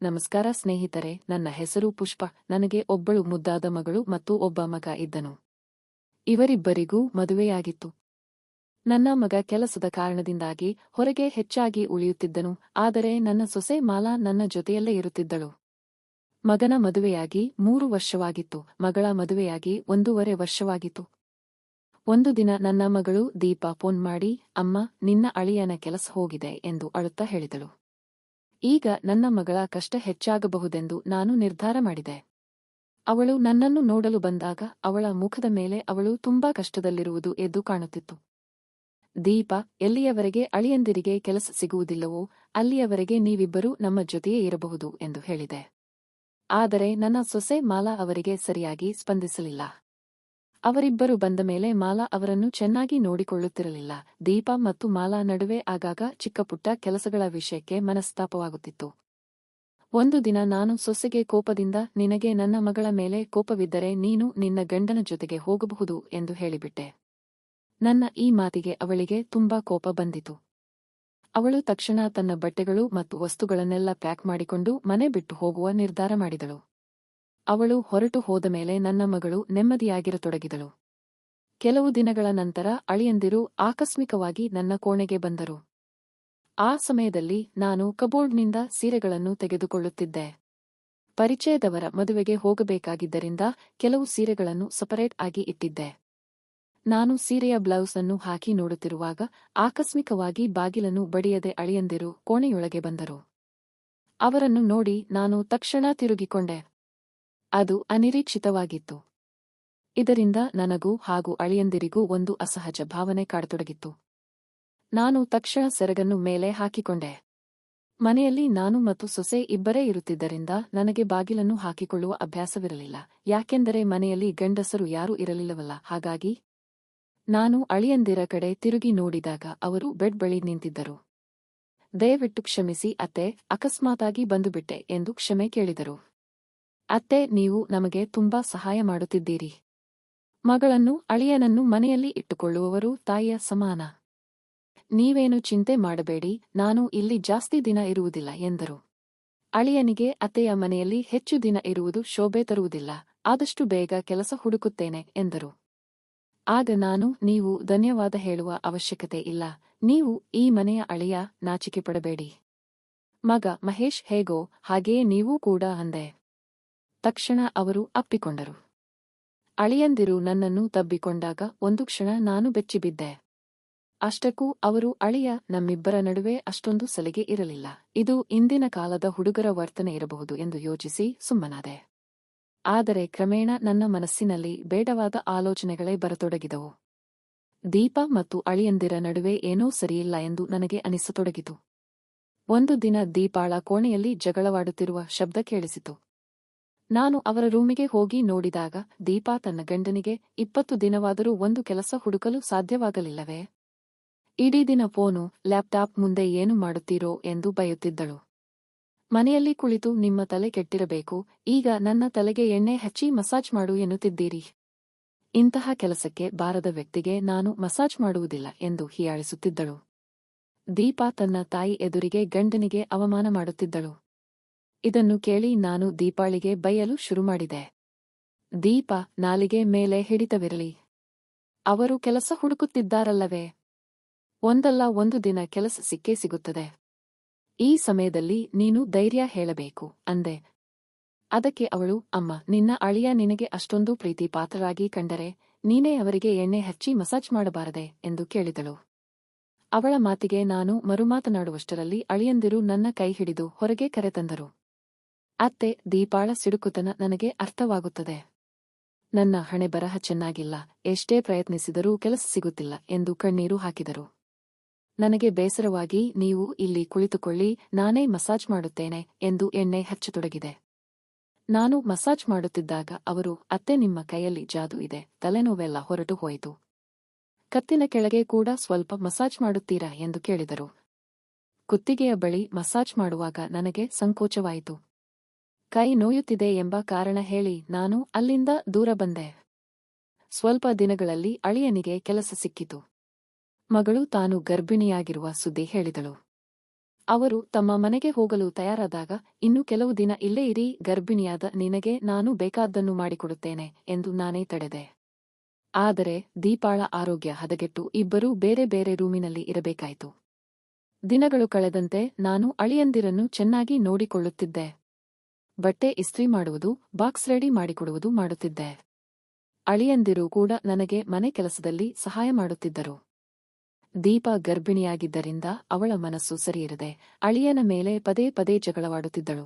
ನಮಸ್ಕಾರ ಸ್ನೇಹಿತರೆ, ನನ್ನ ಹೆಸರು ಪುಷ್ಪ. ನನಗೆ ಒಬ್ಬಳು ಮುದ್ದಾದ ಮಗಳು ಮತ್ತು ಒಬ್ಬ ಮಗ ಇದ್ದನು. ಇವರಿಬ್ಬರಿಗೂ ಮದುವೆಯಾಗಿತ್ತು. ನನ್ನ ಮಗ ಕೆಲಸದ ಕಾರಣದಿಂದಾಗಿ ಹೊರಗೆ ಹೆಚ್ಚಾಗಿ ಉಳಿಯುತ್ತಿದ್ದನು, ಆದರೆ ನನ್ನ ಸೊಸೆ ಮಾಲಾ ನನ್ನ ಜೊತೆಯಲ್ಲೇ ಇರುತ್ತಿದ್ದಳು. ಮಗನ ಮದುವೆಯಾಗಿ 3 ವರ್ಷವಾಗಿತ್ತು, ಮಗಳ ಮದುವೆಯಾಗಿ 1.5 ವರ್ಷವಾಗಿತ್ತು. ಒಂದು ದಿನ ನನ್ನ ಮಗಳು ದೀಪಾ ಫೋನ್ ಮಾಡಿ, ಅಮ್ಮ, ನಿನ್ನ ಅಳಿಯನ ಕೆಲಸ ಹೋಗಿದೆ ಎಂದು ಅಳುತ್ತಾ ಹೇಳಿದಳು. ಈಗ ನನ್ನ ಮಗಳ ಕಷ್ಟ ಹೆಚ್ಚಾಗಬಹುದೆಂದು ನಾನು ನಿರ್ಧಾರ ಮಾಡಿದೆ. ಅವಳು ನನ್ನನ್ನು ನೋಡಲು ಬಂದಾಗ ಅವಳ ಮುಖದ ಮೇಲೆ ಅವಳು ತುಂಬಾ ಕಷ್ಟದಲ್ಲಿರುವುದು ಎದ್ದು ಕಾಣುತ್ತಿತ್ತು. ದೀಪಾ, ಎಲ್ಲಿಯವರೆಗೆ ಅಳಿಯಂದಿರಿಗೆ ಕೆಲಸ ಸಿಗುವುದಿಲ್ಲವೋ ಅಲ್ಲಿಯವರೆಗೆ ನೀವಿಬ್ಬರೂ ನಮ್ಮ ಜೊತೆಯೇ ಇರಬಹುದು ಎಂದು ಹೇಳಿದೆ. ಆದರೆ ನನ್ನ ಸೊಸೆ ಮಾಲಾ ಅವರಿಗೆ ಸರಿಯಾಗಿ ಸ್ಪಂದಿಸಲಿಲ್ಲ. ಅವರಿಬ್ಬರು ಬಂದ ಮೇಲೆ ಮಾಲಾ ಅವರನ್ನು ಚೆನ್ನಾಗಿ ನೋಡಿಕೊಳ್ಳುತ್ತಿರಲಿಲ್ಲ. ದೀಪಾ ಮತ್ತು ಮಾಲಾ ನಡುವೆ ಆಗಾಗ ಚಿಕ್ಕಪುಟ್ಟ ಕೆಲಸಗಳ ವಿಷಯಕ್ಕೆ ಮನಸ್ತಾಪವಾಗುತ್ತಿತ್ತು. ಒಂದು ದಿನ ನಾನು ಸೊಸೆಗೆ ಕೋಪದಿಂದ, ನಿನಗೆ ನನ್ನ ಮಗಳ ಮೇಲೆ ಕೋಪವಿದ್ದರೆ ನೀನು ನಿನ್ನ ಗಂಡನ ಜೊತೆಗೆ ಹೋಗಬಹುದು ಎಂದು ಹೇಳಿಬಿಟ್ಟೆ. ನನ್ನ ಈ ಮಾತಿಗೆ ಅವಳಿಗೆ ತುಂಬಾ ಕೋಪ ಬಂದಿತು. ಅವಳು ತಕ್ಷಣ ತನ್ನ ಬಟ್ಟೆಗಳು ಮತ್ತು ವಸ್ತುಗಳನ್ನೆಲ್ಲ ಪ್ಯಾಕ್ ಮಾಡಿಕೊಂಡು ಮನೆ ಬಿಟ್ಟು ಹೋಗುವ ನಿರ್ಧಾರ ಮಾಡಿದಳು. ಅವಳು ಹೊರಟು ಹೋದ ಮೇಲೆ ನನ್ನ ಮಗಳು ನೆಮ್ಮದಿಯಾಗಿರತೊಡಗಿದಳು. ಕೆಲವು ದಿನಗಳ ನಂತರ ಅಳಿಯಂದಿರು ಆಕಸ್ಮಿಕವಾಗಿ ನನ್ನ ಕೋಣೆಗೆ ಬಂದರು. ಆ ಸಮಯದಲ್ಲಿ ನಾನು ಕಬೋರ್ಡ್ನಿಂದ ಸೀರೆಗಳನ್ನು ತೆಗೆದುಕೊಳ್ಳುತ್ತಿದ್ದೆ. ಪರಿಚಯದವರ ಮದುವೆಗೆ ಹೋಗಬೇಕಾಗಿದ್ದರಿಂದ ಕೆಲವು ಸೀರೆಗಳನ್ನು ಸಪರೇಟ್ ಆಗಿ ಇಟ್ಟಿದ್ದೆ. ನಾನು ಸೀರೆಯ ಬ್ಲೌಸ್ ಅನ್ನು ಹಾಕಿ ನೋಡುತ್ತಿರುವಾಗ ಆಕಸ್ಮಿಕವಾಗಿ ಬಾಗಿಲನ್ನು ಬಡಿಯದೆ ಅಳಿಯಂದಿರು ಕೋಣೆಯೊಳಗೆ ಬಂದರು. ಅವರನ್ನು ನೋಡಿ ನಾನು ತಕ್ಷಣ ತಿರುಗಿಕೊಂಡೆ. ಅದು ಅನಿರೀಕ್ಷಿತವಾಗಿತ್ತು. ಇದರಿಂದ ನನಗೂ ಹಾಗೂ ಅಳಿಯಂದಿರಿಗೂ ಒಂದು ಅಸಹಜ ಭಾವನೆ ಕಾಡತೊಡಗಿತ್ತು. ನಾನು ತಕ್ಷಣ ಸೆರಗನ್ನು ಮೇಲೆ ಹಾಕಿಕೊಂಡೆ. ಮನೆಯಲ್ಲಿ ನಾನು ಮತ್ತು ಸೊಸೆ ಇಬ್ಬರೇ ಇರುತ್ತಿದ್ದರಿಂದ ನನಗೆ ಬಾಗಿಲನ್ನು ಹಾಕಿಕೊಳ್ಳುವ ಅಭ್ಯಾಸವಿರಲಿಲ್ಲ, ಯಾಕೆಂದರೆ ಮನೆಯಲ್ಲಿ ಗಂಡಸರು ಯಾರೂ ಇರಲಿಲ್ಲವಲ್ಲ. ಹಾಗಾಗಿ ನಾನು ಅಳಿಯಂದಿರ ಕಡೆ ತಿರುಗಿ ನೋಡಿದಾಗ ಅವರು ಬೆಡ್ ಬಳಿ ನಿಂತಿದ್ದರು. ದಯವಿಟ್ಟು ಕ್ಷಮಿಸಿ ಅತ್ತೆ, ಅಕಸ್ಮಾತಾಗಿ ಬಂದುಬಿಟ್ಟೆ ಎಂದು ಕ್ಷಮೆ ಕೇಳಿದರು. ಅತ್ತೆ, ನೀವು ನಮಗೆ ತುಂಬಾ ಸಹಾಯ ಮಾಡುತ್ತಿದ್ದೀರಿ. ಮಗಳನ್ನು ಅಳಿಯನನ್ನು ಮನೆಯಲ್ಲಿ ಇಟ್ಟುಕೊಳ್ಳುವವರು ತಾಯಿಯ ಸಮಾನ. ನೀವೇನು ಚಿಂತೆ ಮಾಡಬೇಡಿ, ನಾನು ಇಲ್ಲಿ ಜಾಸ್ತಿ ದಿನ ಇರುವುದಿಲ್ಲ ಎಂದರು. ಅಳಿಯನಿಗೆ ಅತ್ತೆಯ ಮನೆಯಲ್ಲಿ ಹೆಚ್ಚು ದಿನ ಇರುವುದು ಶೋಭೆ ತರುವುದಿಲ್ಲ, ಆದಷ್ಟು ಬೇಗ ಕೆಲಸ ಹುಡುಕುತ್ತೇನೆ ಎಂದರು. ಆಗ ನಾನು, ನೀವು ಧನ್ಯವಾದ ಹೇಳುವ ಅವಶ್ಯಕತೆ ಇಲ್ಲ, ನೀವು ಈ ಮನೆಯ ಅಳಿಯ, ನಾಚಿಕೆ ಪಡಬೇಡಿ. ಮಗ ಮಹೇಶ್ ಹೇಗೋ ಹಾಗೆಯೇ ನೀವೂ ಕೂಡ ಅಂದೆ. ತಕ್ಷಣ ಅವರು ಅಪ್ಪಿಕೊಂಡರು. ಅಳಿಯಂದಿರು ನನ್ನನ್ನು ತಬ್ಬಿಕೊಂಡಾಗ ಒಂದು ಕ್ಷಣ ನಾನು ಬೆಚ್ಚಿಬಿದ್ದೆ. ಅಷ್ಟಕ್ಕೂ ಅವರು, ಅಳಿಯ, ನಮ್ಮಿಬ್ಬರ ನಡುವೆ ಅಷ್ಟೊಂದು ಸಲಿಗೆ ಇರಲಿಲ್ಲ, ಇದು ಇಂದಿನ ಕಾಲದ ಹುಡುಗರ ವರ್ತನೆ ಇರಬಹುದು ಎಂದು ಯೋಚಿಸಿ ಸುಮ್ಮನಾದೆ. ಆದರೆ ಕ್ರಮೇಣ ನನ್ನ ಮನಸ್ಸಿನಲ್ಲಿ ಬೇಡವಾದ ಆಲೋಚನೆಗಳೇ ಬರತೊಡಗಿದವು. ದೀಪಾ ಮತ್ತು ಅಳಿಯಂದಿರ ನಡುವೆ ಏನೋ ಸರಿಯಿಲ್ಲ ಎಂದು ನನಗೆ ಅನಿಸತೊಡಗಿತು. ಒಂದು ದಿನ ದೀಪಾಳ ಕೋಣೆಯಲ್ಲಿ ಜಗಳವಾಡುತ್ತಿರುವ ಶಬ್ದ ಕೇಳಿಸಿತು. ನಾನು ಅವರ ರೂಮಿಗೆ ಹೋಗಿ ನೋಡಿದಾಗ ದೀಪಾ ತನ್ನ ಗಂಡನಿಗೆ, 20 ದಿನವಾದರೂ ಒಂದು ಕೆಲಸ ಹುಡುಕಲು ಸಾಧ್ಯವಾಗಲಿಲ್ಲವೇ? ಇಡೀ ದಿನ ಫೋನು, ಲ್ಯಾಪ್ಟಾಪ್ ಮುಂದೆ ಏನು ಮಾಡುತ್ತೀರೋ ಎಂದು ಬೈಯುತ್ತಿದ್ದಳು. ಮನೆಯಲ್ಲಿ ಕುಳಿತು ನಿಮ್ಮ ತಲೆ ಕೆಟ್ಟಿರಬೇಕು, ಈಗ ನನ್ನ ತಲೆಗೆ ಎಣ್ಣೆ ಹಚ್ಚಿ ಮಸಾಜ್ ಮಾಡು ಎನ್ನುತ್ತಿದ್ದೀರಿ. ಇಂತಹ ಕೆಲಸಕ್ಕೆ ಬಾರದ ವ್ಯಕ್ತಿಗೆ ನಾನು ಮಸಾಜ್ ಮಾಡುವುದಿಲ್ಲ ಎಂದು ಹೀಯಾಳಿಸುತ್ತಿದ್ದಳು. ದೀಪಾ ತನ್ನ ತಾಯಿ ಎದುರಿಗೆ ಗಂಡನಿಗೆ ಅವಮಾನ ಮಾಡುತ್ತಿದ್ದಳು. ಇದನ್ನು ಕೇಳಿ ನಾನು ದೀಪಾಳಿಗೆ ಬೈಯಲು ಶುರುಮಾಡಿದೆ. ದೀಪಾ, ನಾಲಿಗೆ ಮೇಲೆ ಹಿಡಿತವಿರಲಿ. ಅವರು ಕೆಲಸ ಹುಡುಕುತ್ತಿದ್ದಾರಲ್ಲವೇ? ಒಂದಲ್ಲ ಒಂದು ದಿನ ಕೆಲಸ ಸಿಕ್ಕೇ ಸಿಗುತ್ತದೆ. ಈ ಸಮಯದಲ್ಲಿ ನೀನು ಧೈರ್ಯ ಹೇಳಬೇಕು ಅಂದೆ. ಅದಕ್ಕೆ ಅವಳು, ಅಮ್ಮ, ನಿನ್ನ ಅಳಿಯ ನಿನಗೆ ಅಷ್ಟೊಂದು ಪ್ರೀತಿ ಪಾತ್ರರಾಗಿ ಕಂಡರೆ ನೀನೇ ಅವರಿಗೆ ಎಣ್ಣೆ ಹಚ್ಚಿ ಮಸಾಜ್ ಮಾಡಬಾರದೆ ಎಂದು ಕೇಳಿದಳು. ಅವಳ ಮಾತಿಗೆ ನಾನು ಮರುಮಾತನಾಡುವಷ್ಟರಲ್ಲಿ ಅಳಿಯಂದಿರು ನನ್ನ ಕೈ ಹಿಡಿದು ಹೊರಗೆ ಕರೆತಂದರು. ಅತ್ತೆ, ದೀಪಾಳ ಸಿಡುಕುತನ ನನಗೆ ಅರ್ಥವಾಗುತ್ತದೆ. ನನ್ನ ಹಣೆ ಬರಹ ಚೆನ್ನಾಗಿಲ್ಲ, ಎಷ್ಟೇ ಪ್ರಯತ್ನಿಸಿದರೂ ಕೆಲಸ ಸಿಗುತ್ತಿಲ್ಲ ಎಂದು ಕಣ್ಣೀರು ಹಾಕಿದರು. ನನಗೆ ಬೇಸರವಾಗಿ, ನೀವು ಇಲ್ಲಿ ಕುಳಿತುಕೊಳ್ಳಿ, ನಾನೇ ಮಸಾಜ್ ಮಾಡುತ್ತೇನೆ ಎಂದು ಎಣ್ಣೆ ಹಚ್ಚತೊಡಗಿದೆ. ನಾನು ಮಸಾಜ್ ಮಾಡುತ್ತಿದ್ದಾಗ ಅವರು, ಅತ್ತೆ, ನಿಮ್ಮ ಕೈಯಲ್ಲಿ ಜಾದು ಇದೆ, ತಲೆನೋವೆಲ್ಲ ಹೊರಟು ಹೋಯಿತು. ಕತ್ತಿನ ಕೆಳಗೆ ಕೂಡ ಸ್ವಲ್ಪ ಮಸಾಜ್ ಮಾಡುತ್ತೀರಾ ಎಂದು ಕೇಳಿದರು. ಕುತ್ತಿಗೆಯ ಬಳಿ ಮಸಾಜ್ ಮಾಡುವಾಗ ನನಗೆ ಸಂಕೋಚವಾಯಿತು. ಕೈ ನೋಯುತ್ತಿದೆ ಎಂಬ ಕಾರಣ ಹೇಳಿ ನಾನು ಅಲ್ಲಿಂದ ದೂರ ಬಂದೆ. ಸ್ವಲ್ಪ ದಿನಗಳಲ್ಲಿ ಅಳಿಯನಿಗೆ ಕೆಲಸ ಸಿಕ್ಕಿತು. ಮಗಳು ತಾನು ಗರ್ಭಿಣಿಯಾಗಿರುವ ಸುದ್ದಿ ಹೇಳಿದಳು. ಅವರು ತಮ್ಮ ಮನೆಗೆ ಹೋಗಲು ತಯಾರಾದಾಗ, ಇನ್ನು ಕೆಲವು ದಿನ ಇಲ್ಲೇ ಇರಿ, ಗರ್ಭಿಣಿಯಾದ ನಿನಗೆ ನಾನು ಬೇಕಾದ್ದನ್ನು ಮಾಡಿಕೊಡುತ್ತೇನೆ ಎಂದು ನಾನೇ ತಡೆದೆ. ಆದರೆ ದೀಪಾಳ ಆರೋಗ್ಯ ಹದಗೆಟ್ಟು ಇಬ್ಬರೂ ಬೇರೆ ಬೇರೆ ರೂಮಿನಲ್ಲಿ ಇರಬೇಕಾಯಿತು. ದಿನಗಳು ಕಳೆದಂತೆ ನಾನು ಅಳಿಯಂದಿರನ್ನು ಚೆನ್ನಾಗಿ ನೋಡಿಕೊಳ್ಳುತ್ತಿದ್ದೆ. ಬಟ್ಟೆ ಇಸ್ತ್ರಿ ಮಾಡುವುದು, ಬಾಕ್ಸ್ ರೆಡಿ ಮಾಡಿಕೊಡುವುದು ಮಾಡುತ್ತಿದ್ದೆ. ಅಳಿಯಂದಿರು ಕೂಡ ನನಗೆ ಮನೆ ಕೆಲಸದಲ್ಲಿ ಸಹಾಯ ಮಾಡುತ್ತಿದ್ದರು. ದೀಪ ಗರ್ಭಿಣಿಯಾಗಿದ್ದರಿಂದ ಅವಳ ಮನಸ್ಸು ಸರಿಯಿರದೆ ಅಳಿಯನ ಮೇಲೆ ಪದೇ ಪದೇ ಜಗಳವಾಡುತ್ತಿದ್ದಳು.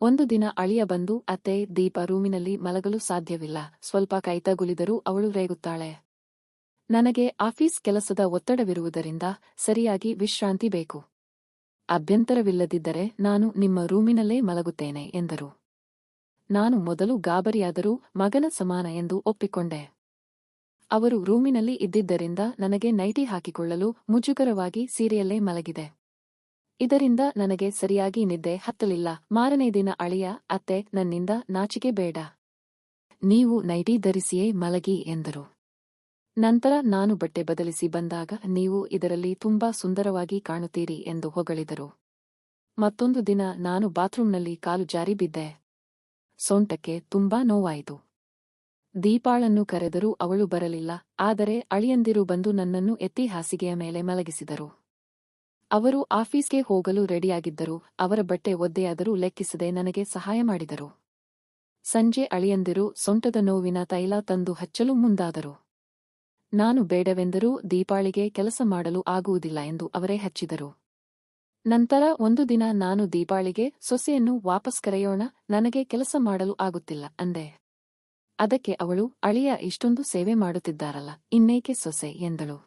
ಒಂದು ದಿನ ಅಳಿಯ ಬಂದು, ಅತ್ತೆ, ದೀಪ ರೂಮಿನಲ್ಲಿ ಮಲಗಲು ಸಾಧ್ಯವಿಲ್ಲ, ಸ್ವಲ್ಪ ಕೈತಗುಲಿದರೂ ಅವಳು ರೇಗುತ್ತಾಳೆ. ನನಗೆ ಆಫೀಸ್ ಕೆಲಸದ ಒತ್ತಡವಿರುವುದರಿಂದ ಸರಿಯಾಗಿ ವಿಶ್ರಾಂತಿ ಬೇಕು. ಅಭ್ಯಂತರವಿಲ್ಲದಿದ್ದರೆ ನಾನು ನಿಮ್ಮ ರೂಮಿನಲ್ಲೇ ಮಲಗುತ್ತೇನೆ ಎಂದರು. ನಾನು ಮೊದಲು ಗಾಬರಿಯಾದರೂ ಮಗನ ಸಮಾನ ಎಂದು ಒಪ್ಪಿಕೊಂಡೆ. ಅವರು ರೂಮಿನಲ್ಲಿ ಇದ್ದಿದ್ದರಿಂದ ನನಗೆ ನೈಟಿ ಹಾಕಿಕೊಳ್ಳಲು ಮುಜುಗರವಾಗಿ ಸೀರೆಯಲ್ಲೇ ಮಲಗಿದೆ. ಇದರಿಂದ ನನಗೆ ಸರಿಯಾಗಿ ನಿದ್ದೆ ಹತ್ತಲಿಲ್ಲ. ಮಾರನೇ ದಿನ ಅಳಿಯ, ಅತ್ತೆ, ನನ್ನಿಂದ ನಾಚಿಕೆ ಬೇಡ, ನೀವು ನೈಟಿ ಧರಿಸಿಯೇ ಮಲಗಿ ಎಂದರು. ನಂತರ ನಾನು ಬಟ್ಟೆ ಬದಲಿಸಿ ಬಂದಾಗ, ನೀವು ಇದರಲ್ಲಿ ತುಂಬಾ ಸುಂದರವಾಗಿ ಕಾಣುತ್ತೀರಿ ಎಂದು ಹೊಗಳಿದರು. ಮತ್ತೊಂದು ದಿನ ನಾನು ಬಾತ್ರೂಂನಲ್ಲಿ ಕಾಲು ಜಾರಿ ಬಿದ್ದೆ. ಸೊಂಟಕ್ಕೆ ತುಂಬಾ ನೋವಾಯಿತು. ದೀಪಾಳನ್ನು ಕರೆದರೂ ಅವಳು ಬರಲಿಲ್ಲ. ಆದರೆ ಅಳಿಯಂದಿರು ಬಂದು ನನ್ನನ್ನು ಎತ್ತಿ ಹಾಸಿಗೆಯ ಮೇಲೆ ಮಲಗಿಸಿದರು. ಅವರು ಆಫೀಸ್ಗೆ ಹೋಗಲು ರೆಡಿಯಾಗಿದ್ದರು. ಅವರ ಬಟ್ಟೆ ಒದ್ದೆಯಾದರೂ ಲೆಕ್ಕಿಸದೆ ನನಗೆ ಸಹಾಯ ಮಾಡಿದರು. ಸಂಜೆ ಅಳಿಯಂದಿರು ಸೊಂಟದ ನೋವಿನ ತೈಲ ತಂದು ಹಚ್ಚಲು ಮುಂದಾದರು. ನಾನು ಬೇಡವೆಂದರೂ ದೀಪಾಳಿಗೆ ಕೆಲಸ ಮಾಡಲು ಆಗುವುದಿಲ್ಲ ಎಂದು ಅವರೇ ಹಚ್ಚಿದರು. ನಂತರ ಒಂದು ದಿನ ನಾನು ದೀಪಾಳಿಗೆ, ಸೊಸೆಯನ್ನು ವಾಪಸ್ ಕರೆಯೋಣ, ನನಗೆ ಕೆಲಸ ಮಾಡಲು ಆಗುತ್ತಿಲ್ಲ ಅಂದೆ. ಅದಕ್ಕೆ ಅವಳು, ಅಳಿಯ ಇಷ್ಟೊಂದು ಸೇವೆ ಮಾಡುತ್ತಿದ್ದಾರಲ್ಲ, ಇನ್ನೇಕೆ ಸೊಸೆ ಎಂದಳು.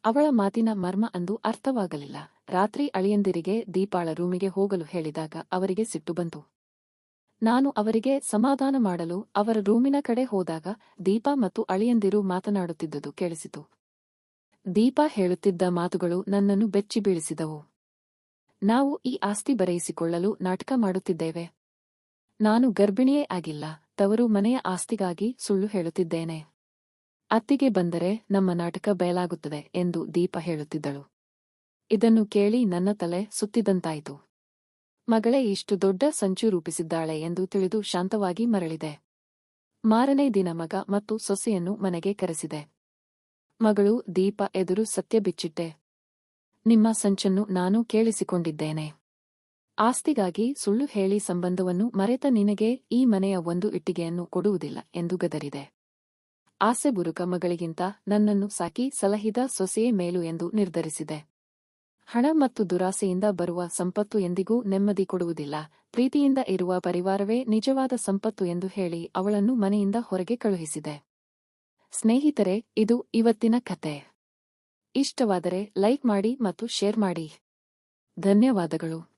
ಅವಳ ಮಾತಿನ ಮರ್ಮ ಅಂದು ಅರ್ಥವಾಗಲಿಲ್ಲ. ರಾತ್ರಿ ಅಳಿಯಂದಿರಿಗೆ ದೀಪಾಳ ರೂಮಿಗೆ ಹೋಗಲು ಹೇಳಿದಾಗ ಅವರಿಗೆ ಸಿಟ್ಟು ಬಂತು. ನಾನು ಅವರಿಗೆ ಸಮಾಧಾನ ಮಾಡಲು ಅವರ ರೂಮಿನ ಕಡೆ ಹೋದಾಗ ದೀಪ ಮತ್ತು ಅಳಿಯಂದಿರು ಮಾತನಾಡುತ್ತಿದ್ದುದು ಕೇಳಿಸಿತು. ದೀಪ ಹೇಳುತ್ತಿದ್ದ ಮಾತುಗಳು ನನ್ನನ್ನು ಬೆಚ್ಚಿ ಬೀಳಿಸಿದವು. ನಾವು ಈ ಆಸ್ತಿ ಬರೆಯಿಸಿಕೊಳ್ಳಲು ನಾಟಕ ಮಾಡುತ್ತಿದ್ದೇವೆ. ನಾನು ಗರ್ಭಿಣಿಯೇ ಆಗಿಲ್ಲ, ತವರು ಮನೆಯ ಆಸ್ತಿಗಾಗಿ ಸುಳ್ಳು ಹೇಳುತ್ತಿದ್ದೇನೆ. ಅತ್ತಿಗೆ ಬಂದರೆ ನಮ್ಮ ನಾಟಕ ಬಯಲಾಗುತ್ತದೆ ಎಂದು ದೀಪ ಹೇಳುತ್ತಿದ್ದಳು. ಇದನ್ನು ಕೇಳಿ ನನ್ನ ತಲೆ ಸುತ್ತಿದಂತಾಯಿತು. ಮಗಳೇ ಇಷ್ಟು ದೊಡ್ಡ ಸಂಚು ರೂಪಿಸಿದ್ದಾಳೆ ಎಂದು ತಿಳಿದು ಶಾಂತವಾಗಿ ಮರಳಿದೆ. ಮಾರನೇ ದಿನ ಮಗ ಮತ್ತು ಸೊಸೆಯನ್ನು ಮನೆಗೆ ಕರೆಸಿದೆ. ಮಗಳು ದೀಪ ಎದುರು ಸತ್ಯ ಬಿಚ್ಚಿಟ್ಟೆ. ನಿಮ್ಮ ಸಂಚನ್ನು ನಾನು ಕೇಳಿಸಿಕೊಂಡಿದ್ದೇನೆ. ಆಸ್ತಿಗಾಗಿ ಸುಳ್ಳು ಹೇಳಿ ಸಂಬಂಧವನ್ನು ಮರೆತ ನಿನಗೆ ಈ ಮನೆಯ ಒಂದು ಇಟ್ಟಿಗೆಯನ್ನು ಕೊಡುವುದಿಲ್ಲ ಎಂದು ಗದರಿದೆ. ಆಸೆ ಬುರುಕ ಮಗಳಿಗಿಂತ ನನ್ನನ್ನು ಸಾಕಿ ಸಲಹಿದ ಸೊಸೆಯೇ ಮೇಲು ಎಂದು ನಿರ್ಧರಿಸಿದೆ. ಹಣ ಮತ್ತು ದುರಾಸೆಯಿಂದ ಬರುವ ಸಂಪತ್ತು ಎಂದಿಗೂ ನೆಮ್ಮದಿ ಕೊಡುವುದಿಲ್ಲ, ಪ್ರೀತಿಯಿಂದ ಇರುವ ಪರಿವಾರವೇ ನಿಜವಾದ ಸಂಪತ್ತು ಎಂದು ಹೇಳಿ ಅವಳನ್ನು ಮನೆಯಿಂದ ಹೊರಗೆ ಕಳುಹಿಸಿದೆ. ಸ್ನೇಹಿತರೆ, ಇದು ಇವತ್ತಿನ ಕತೆ. ಇಷ್ಟವಾದರೆ ಲೈಕ್ ಮಾಡಿ ಮತ್ತು ಶೇರ್ ಮಾಡಿ. ಧನ್ಯವಾದಗಳು.